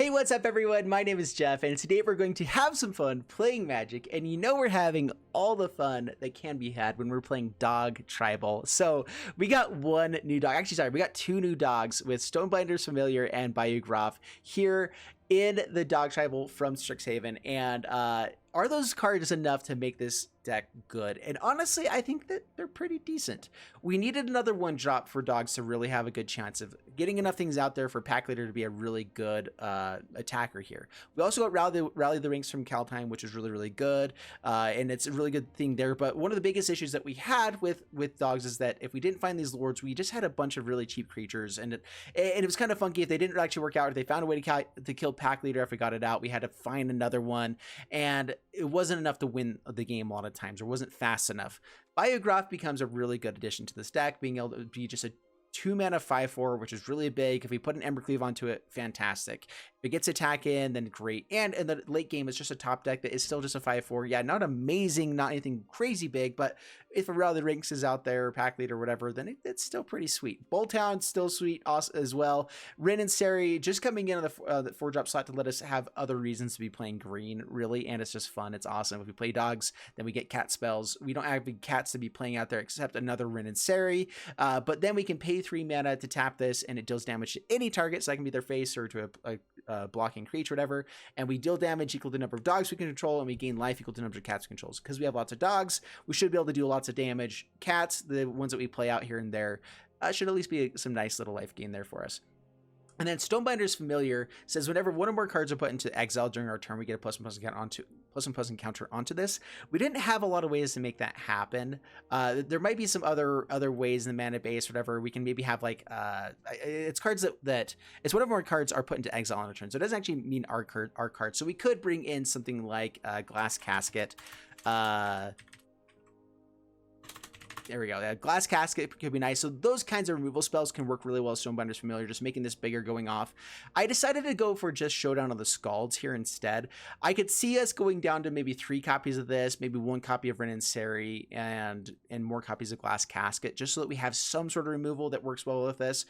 Hey, what's up everyone? My name is Jeff, and today we're going to have some fun playing Magic, and you know we're having all the fun that can be had when we're playing Dog Tribal. So we got one new dog, actually sorry, we got two new dogs with Stonebinder's Familiar and Bayou Groff here in the Dog Tribal from Strixhaven, and are those cards enough to make this deck good? And honestly, I think that they're pretty decent. We needed another one drop for dogs to really have a good chance of getting enough things out there for Pack Leader to be a really good attacker here. We also got Rally the Ranks from Kaldheim, which is really good, and it's a really good thing there. But one of the biggest issues that we had with dogs is that if we didn't find these lords, we just had a bunch of really cheap creatures, and it was kind of funky if they didn't actually work out. If they found a way to kill Pack Leader, if we got it out, we had to find another one, and it wasn't enough to win the game a lot of times, or wasn't fast enough. Bayou Groff becomes a really good addition to this deck, being able to be just a 2-mana 5/4, which is really big. If we put an Embercleave onto it, fantastic. If it gets attack in, then great. And in the late game, it's just a top deck that is still just a 5/4. Yeah, not amazing, not anything crazy big, but if a Rally the Ranks is out there, Pack Leader, whatever, then it's still pretty sweet. Bolt Hound, still sweet as well. Rin and Seri just coming in on the 4-drop slot to let us have other reasons to be playing green, really, and it's just fun. It's awesome. If we play dogs, then we get cat spells. We don't have cats to be playing out there except another Rin and Seri, but then we can pay 3 mana to tap this, and it deals damage to any target, so that can be their face or to a blocking creature, whatever, and we deal damage equal to the number of dogs we can control, and we gain life equal to the number of cats we control. Because we have lots of dogs, we should be able to do lots of damage. Cats, the ones that we play out here and there, should at least be some nice little life gain there for us. And then Stonebinder's Familiar says whenever one or more cards are put into exile during our turn, we get a +1/+1 encounter onto this. We didn't have a lot of ways to make that happen. There might be some other ways in the mana base, whatever. We can maybe have like it's cards that it's whenever more cards are put into exile on a turn. So it doesn't actually mean our card. So we could bring in something like Glass Casket. There we go. Glass Casket could be nice. So those kinds of removal spells can work really well as Stonebinder's Familiar, just making this bigger going off. I decided to go for just Showdown on the Skalds here instead. I could see us going down to maybe 3 copies of this, maybe 1 copy of Rin and Seri, and more copies of Glass Casket, just so that we have some sort of removal that works well with this.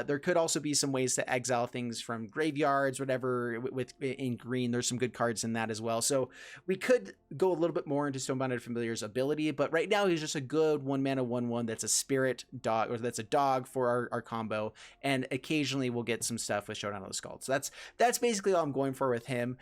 There could also be some ways to exile things from graveyards, whatever, in green. There's some good cards in that as well. So we could go a little bit more into Stonebinder's Familiar's ability, but right now he's just a good 1-mana 1/1 that's a spirit dog, or that's a dog for our combo, and occasionally we'll get some stuff with Showdown on the Skalds. So that's basically all I'm going for with him.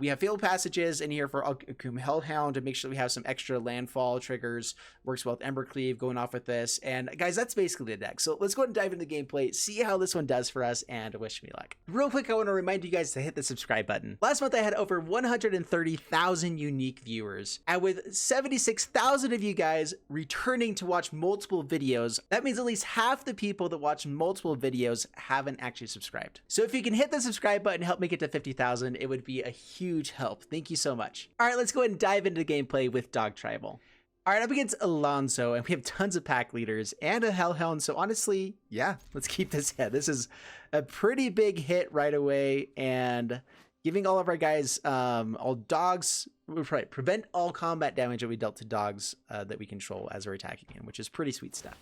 We have Fabled Passages in here for Akoum Hellhound to make sure we have some extra landfall triggers. Works well with Embercleave going off with this. And guys, that's basically the deck. So let's go ahead and dive into the gameplay, see how this one does for us, and wish me luck. Real quick, I want to remind you guys to hit the subscribe button. Last month I had over 130,000 unique viewers, and with 76,000 of you guys returning to watch multiple videos, that means at least half the people that watch multiple videos haven't actually subscribed. So if you can hit the subscribe button and help me get to 50,000, it would be a huge help. Thank you so much. All right, let's go ahead and dive into gameplay with Dog Tribal. All right, up against Alonso, and we have tons of pack leaders and a Hellhound, so honestly, yeah, let's keep this. Yeah, this is a pretty big hit right away, and giving all of our guys all dogs, right, prevent all combat damage that we dealt to dogs that we control as we're attacking him, which is pretty sweet stuff.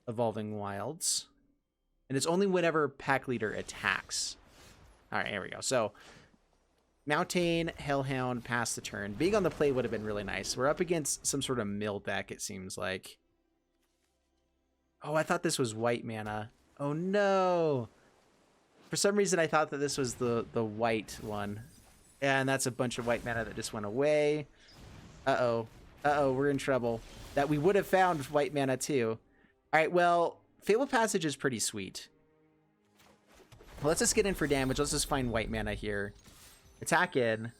Evolving Wilds. And it's only whenever Pack Leader attacks. All right, here we go. So Mountain, Hellhound, pass the turn. Being on the play would have been really nice. We're up against some sort of mill deck, it seems like. Oh, I thought this was white mana. Oh no. For some reason, I thought that this was the white one. And that's a bunch of white mana that just went away. Uh-oh. Uh-oh, we're in trouble. That we would have found white mana too. All right, well, Fabled Passage is pretty sweet. Well, let's just get in for damage. Let's just find white mana here. Attack in.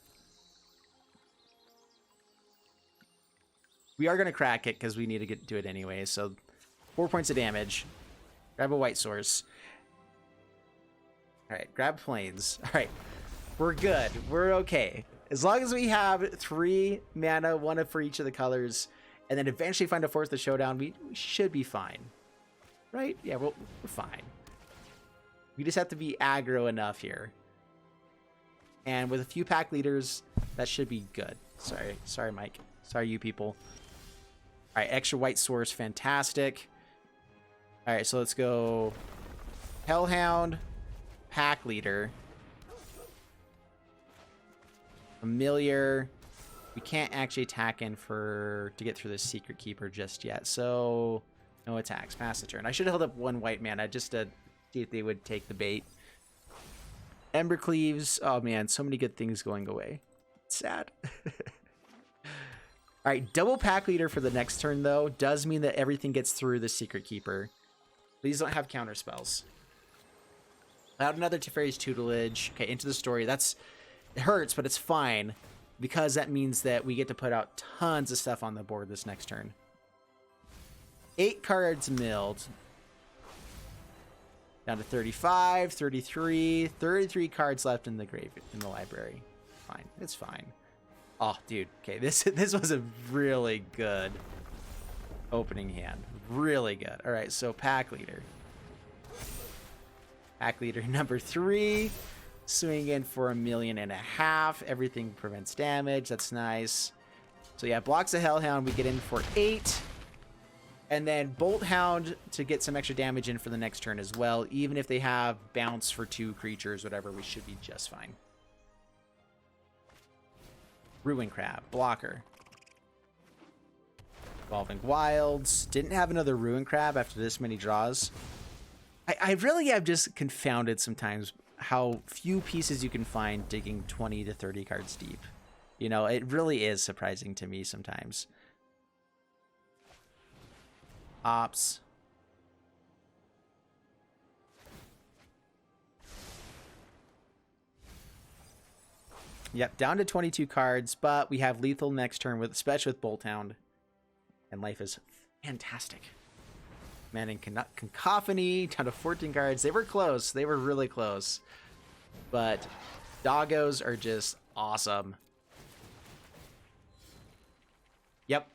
We are going to crack it because we need to do it anyway. So 4 points of damage. Grab a white source. All right, grab planes. All right, we're good. We're okay. As long as we have 3 mana, 1 for each of the colors, and then eventually find a 4th to Showdown, we should be fine. Right? Yeah, we're fine. We just have to be aggro enough here. And with a few pack leaders, that should be good. Sorry, Mike. Sorry, you people. All right, extra white source, fantastic. All right, so let's go Hellhound, Pack Leader. Familiar. We can't actually attack in to get through the Secret Keeper just yet, so no attacks. Pass the turn. I should have held up one white mana just to see if they would take the bait. Embercleaves. Oh man, so many good things going away. It's sad. All right, double Pack Leader for the next turn, though, does mean that everything gets through the Secret Keeper. Please don't have counter spells. Without another Teferi's Tutelage. Okay, into the story. It hurts, but it's fine, because that means that we get to put out tons of stuff on the board this next turn. 8 cards milled. Down to 35, 33, 33 cards left in the library. Fine, it's fine. Oh, dude. Okay, this was a really good opening hand. Really good. All right, so Pack Leader. Pack Leader number 3. Swing in for 1.5 million. Everything prevents damage. That's nice. So yeah, blocks the Hellhound. We get in for 8. And then Bolt Hound to get some extra damage in for the next turn as well. Even if they have bounce for 2 creatures, whatever, we should be just fine. Ruin Crab, blocker. Evolving Wilds. Didn't have another Ruin Crab after this many draws. I really have just confounded sometimes how few pieces you can find digging 20 to 30 cards deep. You know, it really is surprising to me sometimes. Ops. Yep, down to 22 cards, but we have lethal next turn, especially with Bolt Hound. And life is fantastic. Man, in Cacophony, down to 14 cards. They were close. They were really close. But doggos are just awesome. Yep.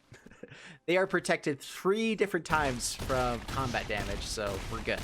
They are protected 3 different times from combat damage, so we're good.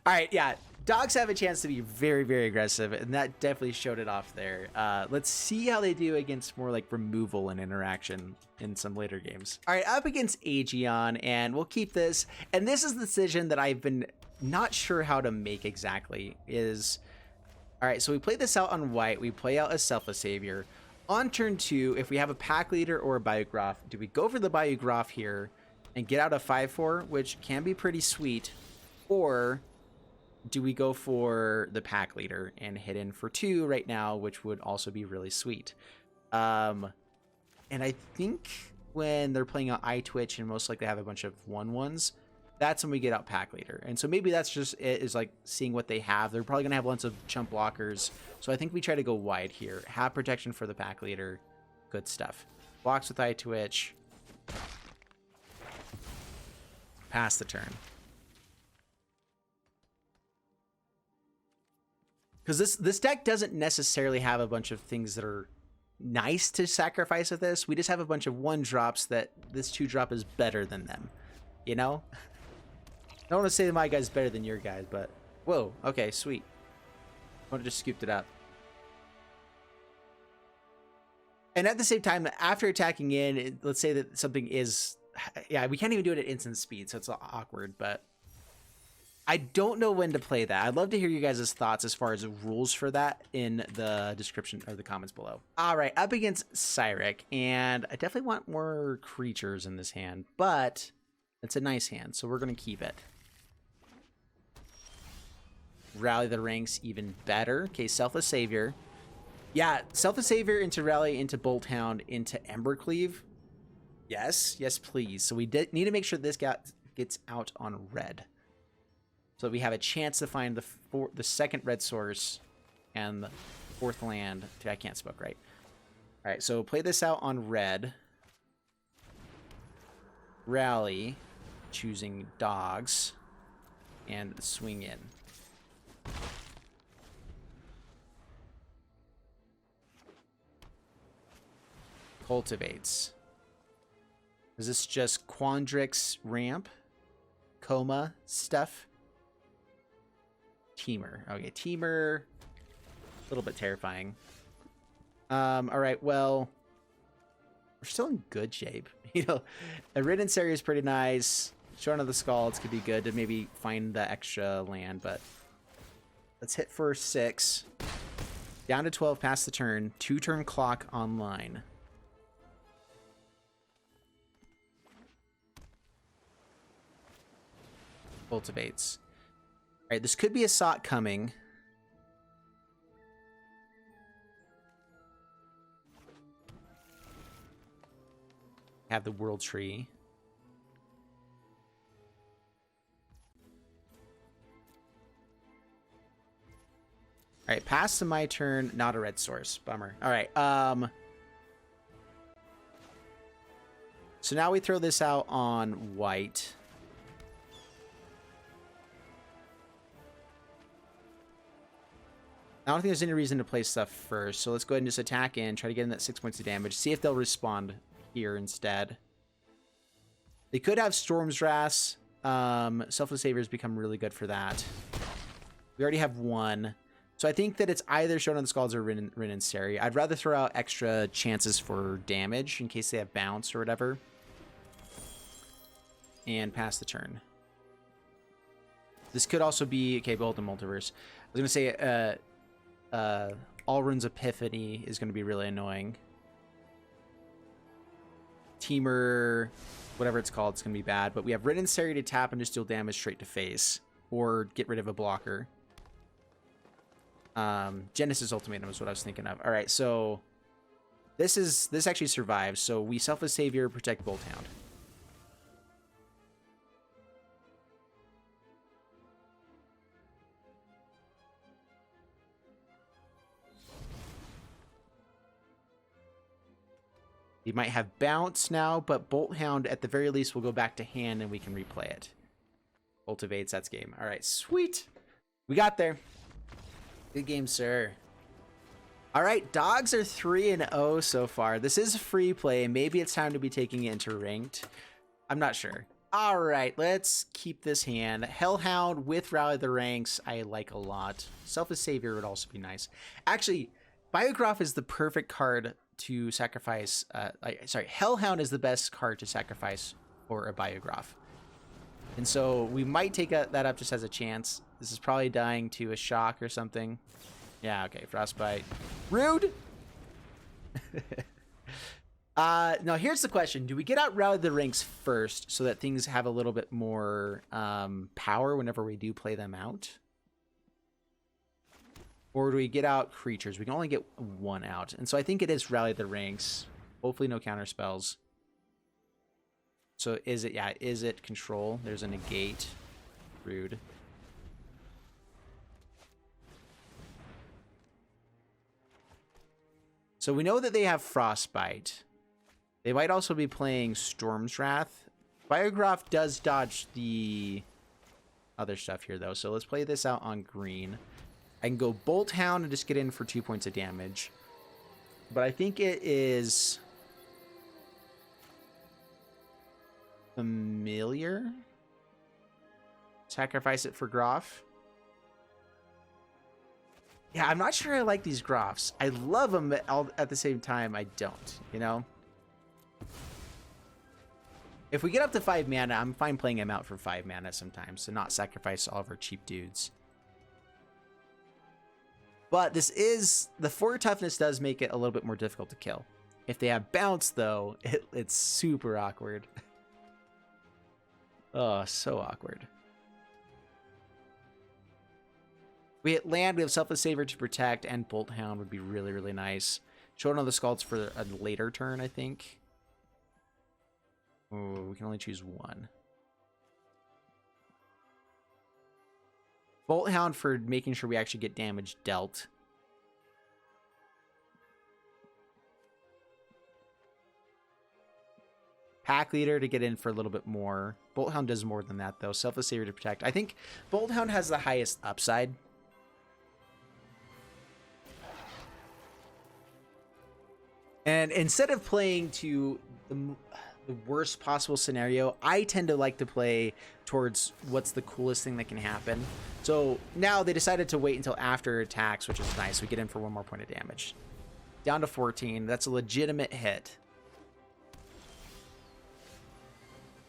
All right, yeah. Dogs have a chance to be very, very aggressive, and that definitely showed it off there. Let's see how they do against more like removal and interaction in some later games. All right, up against Aegeon, and we'll keep this. And this is the decision that I've been not sure how to make exactly. All right, so we play this out on white. We play out a Selfless Savior. On turn 2, if we have a Pack Leader or a Bayou Groff, do we go for the Bayou Groff here and get out a 5/4, which can be pretty sweet, or do we go for the Pack Leader and hit in for 2 right now, which would also be really sweet? And I think when they're playing on iTwitch and most likely have a bunch of 1/1s, that's when we get out Pack Leader. And so maybe that's just it, is like seeing what they have. They're probably going to have lots of chump blockers. So I think we try to go wide here. Have protection for the Pack Leader. Good stuff. Blocks with iTwitch. Pass the turn. Because this deck doesn't necessarily have a bunch of things that are nice to sacrifice with this. We just have a bunch of 1-drops that this 2-drop is better than them. You know? I don't want to say that my guy's better than your guys, but... Whoa, okay, sweet. I would have just scooped it up. And at the same time, after attacking in, let's say that something is... Yeah, we can't even do it at instant speed, so it's awkward, but... I don't know when to play that. I'd love to hear you guys' thoughts as far as rules for that in the description or the comments below. All right, up against Cyric, and I definitely want more creatures in this hand, but it's a nice hand, so we're going to keep it. Rally the ranks even better. Okay, Selfless Savior. Yeah, Selfless Savior into Rally, into Bolt Hound, into Embercleave. Yes, yes, please. So we need to make sure this gets out on red. So we have a chance to find the second red source and the 4th land. I can't spoke right. All right, so play this out on red. Rally, choosing dogs, and swing in. Cultivates. Is this just Quandrix ramp? Coma stuff? Teamer. Okay, Teamer. A little bit terrifying. All right, well, we're still in good shape. You know, a Rin and Seri is pretty nice. Showdown of the Skalds could be good to maybe find the extra land, but Let's hit for 6. Down to 12 past the turn. 2-turn clock online. Cultivates. All right, this could be a sot coming. Have the world tree. All right, pass to my turn. Not a red source. Bummer. All right. So now we throw this out on white. I don't think there's any reason to play stuff first. So let's go ahead and just attack in. Try to get in that 6 points of damage. See if they'll respond here instead. They could have Storm's Wrath. Selfless Savior has become really good for that. We already have 1. So I think that it's either Showdown the Skalds or Rin and Seri. I'd rather throw out extra chances for damage in case they have bounce or whatever. And pass the turn. This could also be... Okay, Bolt and Multiverse. I was going to say... Alrund's Epiphany is going to be really annoying. Teamer... Whatever it's called, it's going to be bad. But we have Rin and Seri to tap and just deal damage straight to face. Or get rid of a blocker. Genesis Ultimatum is what I was thinking of. All right, so this actually survives. So we Selfless Savior, protect Bolt Hound. He might have bounce now, but Bolt Hound at the very least will go back to hand and we can replay it. Cultivates, that's game. All right, sweet. We got there. Good game, sir. All right, dogs are 3-0 so far. This is free play. Maybe it's time to be taking it into ranked. I'm not sure. All right, let's keep this hand. Hellhound with Rally the Ranks, I like a lot. Selfless Savior would also be nice. Actually, Bayou Groff is the perfect card to sacrifice. Hellhound is the best card to sacrifice for a Bayou Groff. And so we might take that up just as a chance. This is probably dying to a shock or something. Yeah, okay, Frostbite. Rude! Now, here's the question. Do we get out Rally the Ranks first so that things have a little bit more power whenever we do play them out? Or do we get out creatures? We can only get 1 out. And so I think it is Rally the Ranks. Hopefully no counter spells. So is it, yeah, is it control? There's a negate. Rude. So we know that they have Frostbite. They might also be playing Storm's Wrath. Bayou Groff does dodge the other stuff here, though. So let's play this out on green. I can go Bolt Hound and just get in for 2 points of damage. But I think it is... Familiar? Sacrifice it for Groff. Yeah, I'm not sure I like these Groffs. I love them, but at the same time, I don't, you know? If we get up to 5 mana, I'm fine playing him out for 5 mana sometimes, to not sacrifice all of our cheap dudes. But this is... The 4 toughness does make it a little bit more difficult to kill. If they have bounce, though, it's super awkward. Oh, so awkward. We hit land, we have Selfless Savior to protect, and Bolt Hound would be really, really nice. Showdown the Skalds for a later turn, I think. Oh, we can only choose 1. Bolt Hound for making sure we actually get damage dealt. Pack Leader to get in for a little bit more. Bolt Hound does more than that, though. Selfless Savior to protect. I think Bolt Hound has the highest upside. And instead of playing to the worst possible scenario, I tend to like to play towards what's the coolest thing that can happen. So now they decided to wait until after attacks, which is nice. We get in for 1 more point of damage. Down to 14. That's a legitimate hit.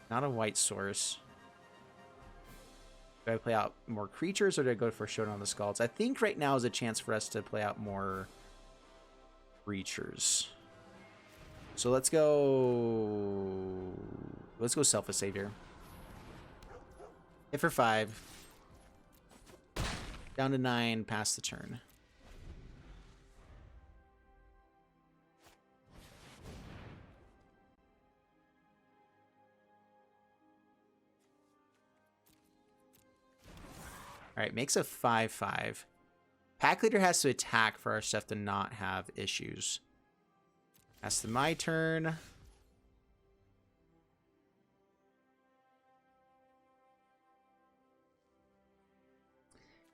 Not a white source. Do I play out more creatures or do I go for Showdown on the Skalds? I think right now is a chance for us to play out more creatures. So let's go Selfless Savior. Hit for 5. Down to 9, pass the turn. All right, makes a 5/5. Pack leader has to attack for our stuff to not have issues. That's my turn.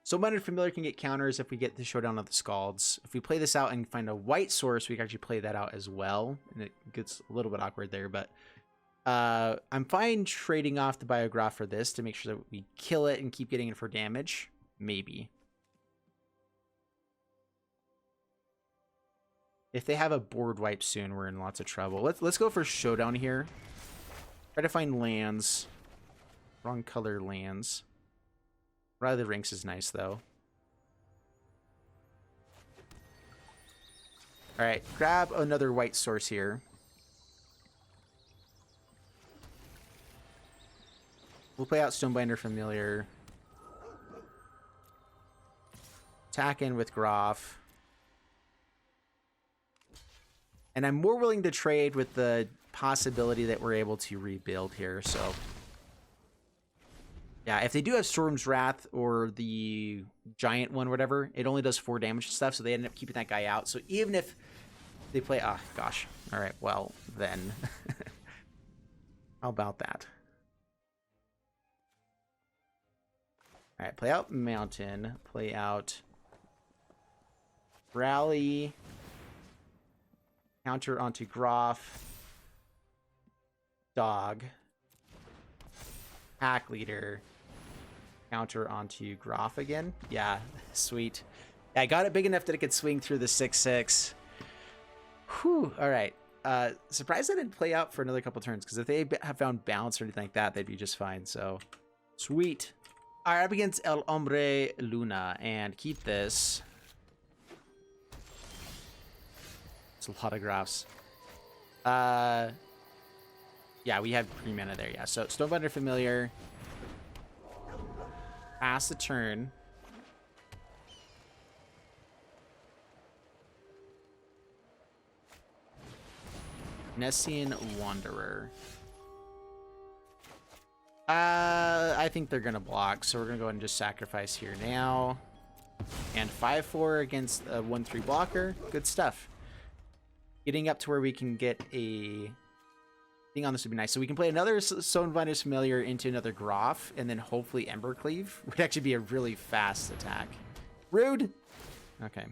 Stonebinder Familiar can get counters if we get the Showdown of the Skalds. If we play this out and find a white source, we can actually play that out as well. And it gets a little bit awkward there, but I'm fine trading off the Bayou Groff for this to make sure that we kill it and keep getting it for damage. Maybe. If they have a board wipe soon, we're in lots of trouble. Let's go for Showdown here. Try to find lands. Wrong color lands. Rally the Rinks is nice, though. Alright, grab another white source here. We'll play out Stonebinder Familiar. Attack in with Groff. And I'm more willing to trade with the possibility that we're able to rebuild here, so... Yeah, if they do have Storm's Wrath or the giant one, whatever, it only does 4 damage and stuff, so they end up keeping that guy out. So even if they play... Ah, gosh. Alright, well, then. How about that? Alright, play out Mountain. Play out... Rally. Counter onto Groff. Dog. Pack leader. Counter onto Groff again. Yeah, sweet. Yeah, I got it big enough that it could swing through the 6/6. Whew. All right. Surprised I didn't play out for another couple turns, because if they have found balance or anything like that, they'd be just fine. So, sweet. All right, up against El Hombre Luna, and keep this. It's a lot of Groffs. Yeah, we have 3 mana there. Yeah, so Stonebinder Familiar. Pass the turn. Nessian Wanderer. I think they're gonna block, so we're gonna go ahead and just sacrifice here now. And 5/4 against a 1/3 blocker. Good stuff. Getting up to where we can get a thing on this would be nice. So we can play another Stonebinder Familiar into another Groff, and then hopefully Embercleave would actually be a really fast attack. Rude. Okay.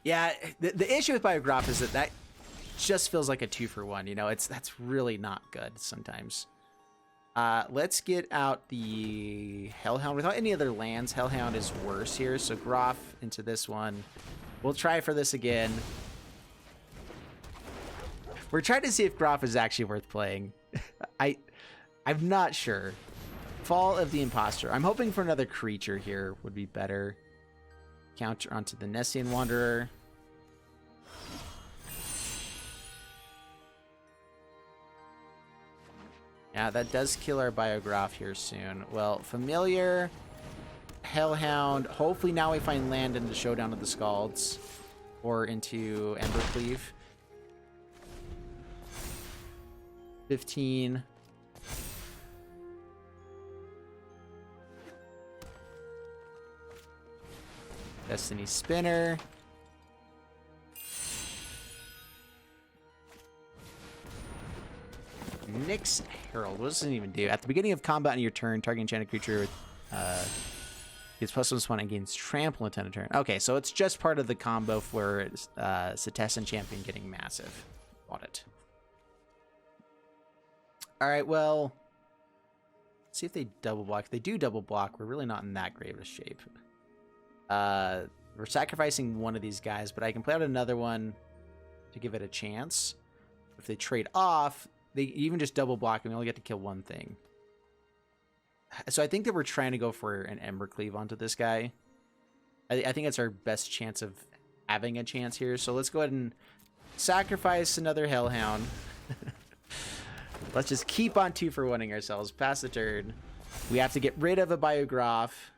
Yeah, the issue with Bayou Groff is that just feels like a 2-for-1. You know, that's really not good sometimes. Let's get out the Hellhound without any other lands. Hellhound is worse here, so Groff into this one. We'll try for this again. We're trying to see if Groff is actually worth playing. I'm not sure. Fall of the Imposter. I'm hoping for another creature here would be better. Counter onto the Nessian Wanderer. Yeah, that does kill our Bayou Groff here soon. Well, Familiar, Hellhound. Hopefully now we find land in the Showdown of the Skalds. Or into Embercleave. 15. Destiny Spinner. Nyx Herald. What does it even do? At the beginning of combat on your turn, target enchanted creature gets +1/+1 and gains trample until end of turn. Okay, so it's just part of the combo for Setessan Champion getting massive. Bought it. Alright, well, let's see if they double block. If they do double block, we're really not in that great of a shape. We're sacrificing one of these guys, but I can play out another one to give it a chance. If they trade off, they even just double block and we only get to kill one thing. So I think that we're trying to go for an Embercleave onto this guy. I think it's our best chance of having a chance here. So let's go ahead and sacrifice another Hellhound. Let's just keep on 2-for-1ing ourselves. Pass the turn. We have to get rid of a Bayou Groff.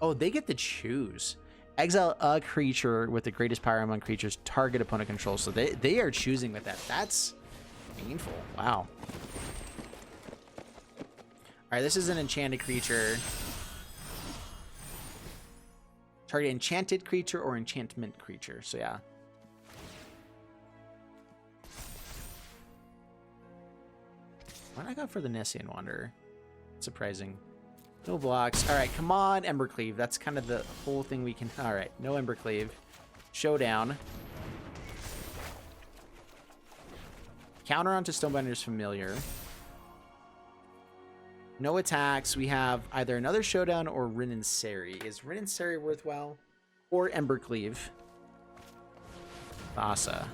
Oh, they get to choose. Exile a creature with the greatest power among creatures target opponent controls. So they are choosing with that. That's painful. Wow. All right, this is an enchanted creature. Target enchanted creature or enchantment creature. So yeah. Why not go for the Nessian Wanderer? Surprising. No blocks. All right, come on, Embercleave. That's kind of the whole thing we can... All right, no Embercleave. Showdown. Counter onto Stonebinder's Familiar. No attacks. We have either another Showdown or Rin and Seri. Is Rin and Seri worthwhile? Or Embercleave. Thassa.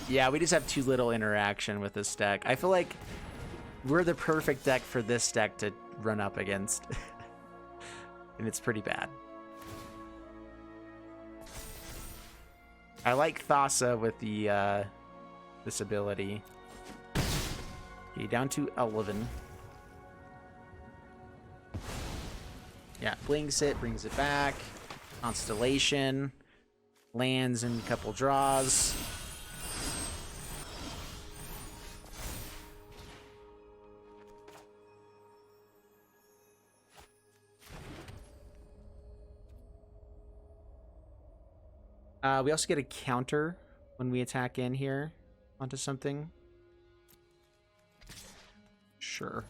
Yeah, we just have too little interaction with this deck. I feel like we're the perfect deck for this deck to run up against. And it's pretty bad. I like Thassa with the this ability. Okay, down to 11. Yeah, blinks it, brings it back. Constellation. Lands in a couple draws. We also get a counter when we attack in here onto something. Sure.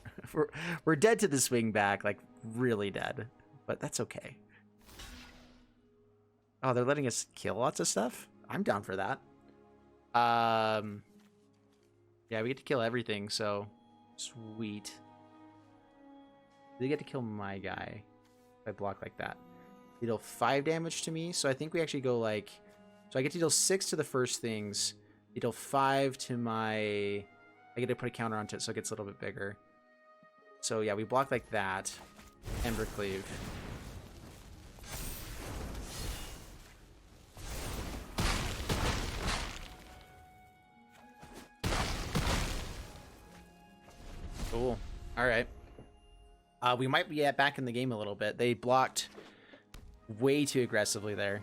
We're dead to the swing back, like really dead, but that's okay. Oh, they're letting us kill lots of stuff? I'm down for that. Yeah, we get to kill everything, so sweet. They get to kill my guy if I block like that. They deal 5 damage to me, so I think we actually go like... So I get to deal 6 to the first things. They deal 5 to my... I get to put a counter onto it, so it gets a little bit bigger. So yeah, we block like that. Embercleave. Cool. All right. We might be back in the game a little bit. They blocked way too aggressively there.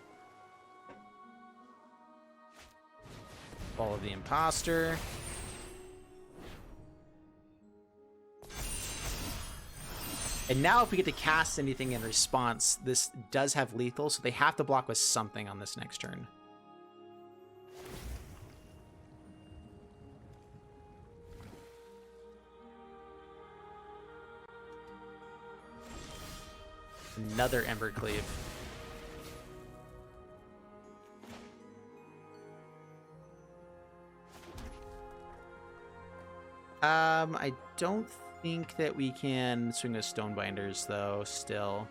Ball of the Imposter. And now if we get to cast anything in response, this does have lethal, so they have to block with something on this next turn. Another Embercleave. I don't think that we can swing with Stonebinders, though, still.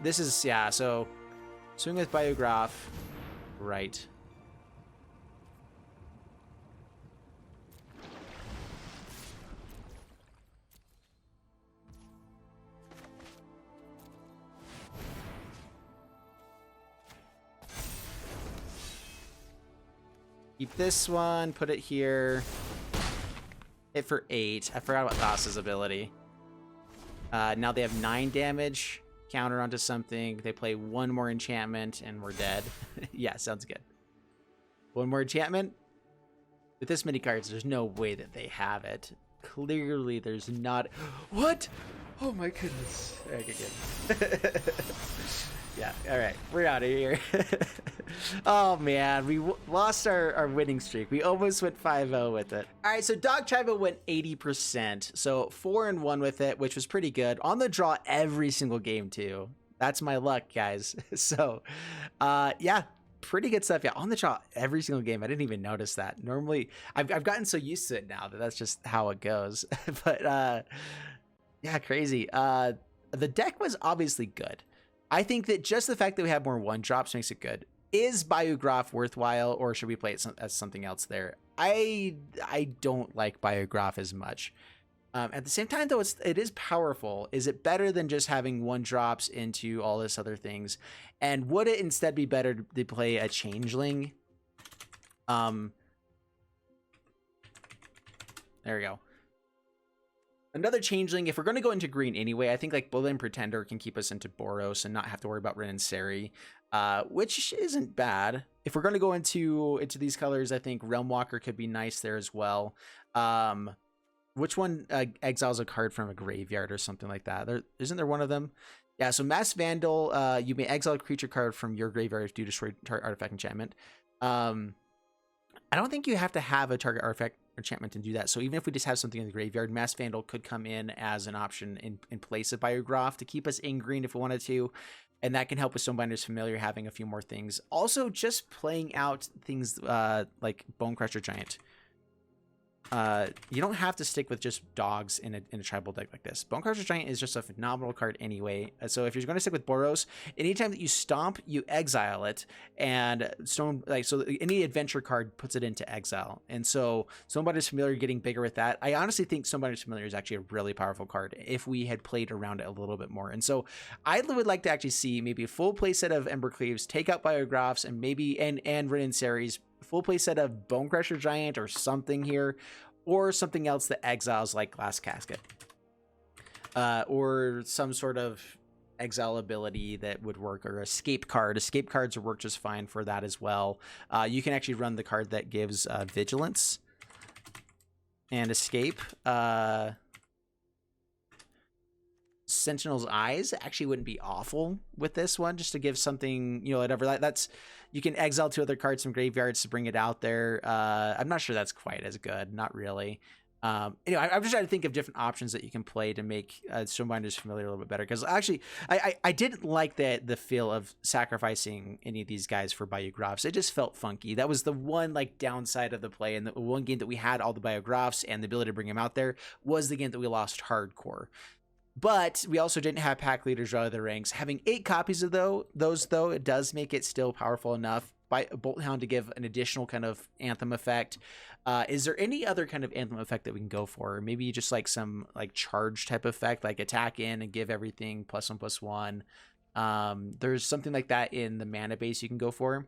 This is, yeah, so swing with Bayou Groff. Right. Keep this one, put it here. Hit for 8. I forgot about Thassa's ability. Now they have 9 damage. Counter onto something. They play 1 more enchantment, and we're dead. Yeah, sounds good. 1 more enchantment? With this many cards, there's no way that they have it. Clearly, there's not... What? Oh my goodness. Okay, good. Yeah, alright. We're out of here. Oh man, we lost our winning streak. We almost went 5-0 with it. Alright, so Dog Tribal went 80%. So 4-1 with it, which was pretty good. On the draw every single game too. That's my luck, guys. So, yeah, pretty good stuff. Yeah, on the draw every single game. I didn't even notice that. Normally, I've gotten so used to it now that that's just how it goes. But, Yeah, crazy. The deck was obviously good. I think that just the fact that we have more one drops makes it good. Is Bayou Groff worthwhile, or should we play it as something else there? I don't like Bayou Groff as much. At the same time, though, it is powerful. Is it better than just having one drops into all this other things? And would it instead be better to play a changeling? There we go. Another changeling, if we're going to go into green anyway, I think like Bullet and Pretender can keep us into Boros and not have to worry about Rin and Seri, which isn't bad. If we're going to go into these colors, I think Realm Walker could be nice there as well. Which one exiles a card from a graveyard or something like that? Isn't there one of them? Yeah, so Mass Vandal, you may exile a creature card from your graveyard if you destroy target artifact enchantment. I don't think you have to have a target artifact enchantment to do that. So even if we just have something in the graveyard, Mass Vandal could come in as an option in place of Bayou Groff to keep us in green if we wanted to. And that can help with Stonebinder's Familiar having a few more things. Also, just playing out things like Bonecrusher Giant. You don't have to stick with just dogs in a tribal deck like this. Bonecrusher Giant is just a phenomenal card anyway. So if you're going to stick with Boros, anytime that you stomp, you exile it, and so any adventure card puts it into exile. And so Stonebinder's Familiar getting bigger with that. I honestly think Stonebinder's Familiar is actually a really powerful card if we had played around it a little bit more. And so I would like to actually see maybe a full play set of Embercleaves, take out Bayou Groffs, and maybe and Rin and Seri's, full play set of Bonecrusher Giant or something here, or something else that exiles like Glass Casket, or some sort of exile ability that would work, or escape card. Escape cards work just fine for that as well. You can actually run the card that gives vigilance and escape. Sentinel's Eyes actually wouldn't be awful with this one, just to give something, whatever. That's, you can exile 2 other cards from graveyards to bring it out there. I'm not sure that's quite as good. Not really. Anyway, I'm just trying to think of different options that you can play to make Stonebinder's Familiar a little bit better. Because actually, I didn't like the feel of sacrificing any of these guys for Bayou Groffs. It just felt funky. That was the one downside of the play. And the one game that we had all the Bayou Groffs and the ability to bring them out there was the game that we lost hardcore. But we also didn't have pack leaders out of the ranks. Having 8 copies of those, it does make it still powerful enough by Bolt Hound to give an additional kind of Anthem effect. Is there any other kind of Anthem effect that we can go for? Maybe just some charge type effect, like attack in and give everything +1/+1. There's something like that in the mana base you can go for.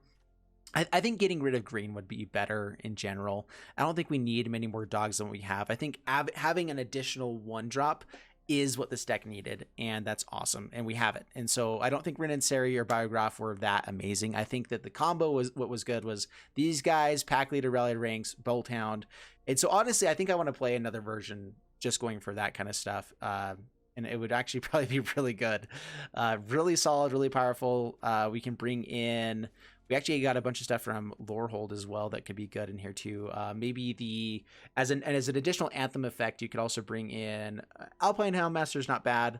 I think getting rid of green would be better in general. I don't think we need many more dogs than we have. I think having an additional 1-drop is what this deck needed, and that's awesome, and we have it. And so I don't think Rin and Seri or Bayou Groff were that amazing. I think that the combo was what was good was these guys, pack leader, rally ranks, Bolt Hound. And so honestly, I think I want to play another version just going for that kind of stuff. And it would actually probably be really good. Really solid, really powerful. We can bring in, we actually got a bunch of stuff from Lorehold as well that could be good in here too. Maybe as an additional Anthem effect, you could also bring in Alpine Houndmaster is not bad.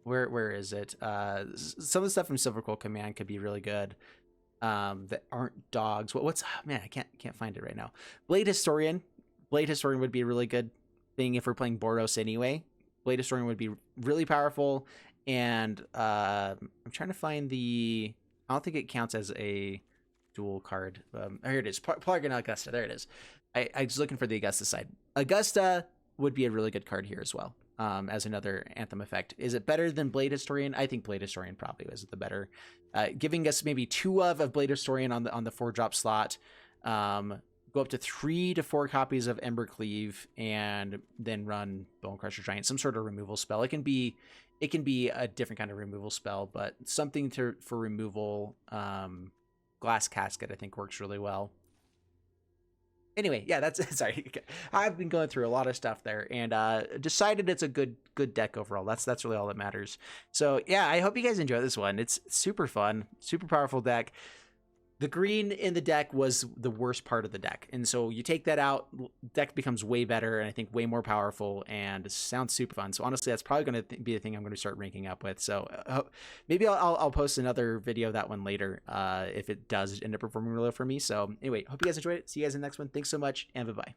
Where is it? Some of the stuff from Silverquill Command could be really good. That aren't dogs. What's man? I can't find it right now. Blade Historian would be a really good thing if we're playing Boros anyway. Blade Historian would be really powerful. And I'm trying to find I don't think it counts as a dual card. Here it is. Plague Augusta. There it is. I was looking for the Augusta side. Augusta would be a really good card here as well, as another Anthem effect. Is it better than Blade Historian? I think Blade Historian probably was the better. Giving us maybe 2 of Blade Historian on the 4-drop slot. Go up to 3 to 4 copies of Embercleave, and then run Bonecrusher Giant, some sort of removal spell. It can be a different kind of removal spell, but something for removal. Glass Casket I think works really well. Anyway, yeah, that's sorry. I've been going through a lot of stuff there, and decided it's a good deck overall. That's really all that matters. So yeah, I hope you guys enjoy this one. It's super fun, super powerful deck. The green in the deck was the worst part of the deck. And so you take that out, deck becomes way better and I think way more powerful, and it sounds super fun. So honestly, that's probably going to be the thing I'm going to start ranking up with. So maybe I'll post another video of that one later if it does end up performing really well for me. So anyway, hope you guys enjoyed it. See you guys in the next one. Thanks so much, and bye-bye.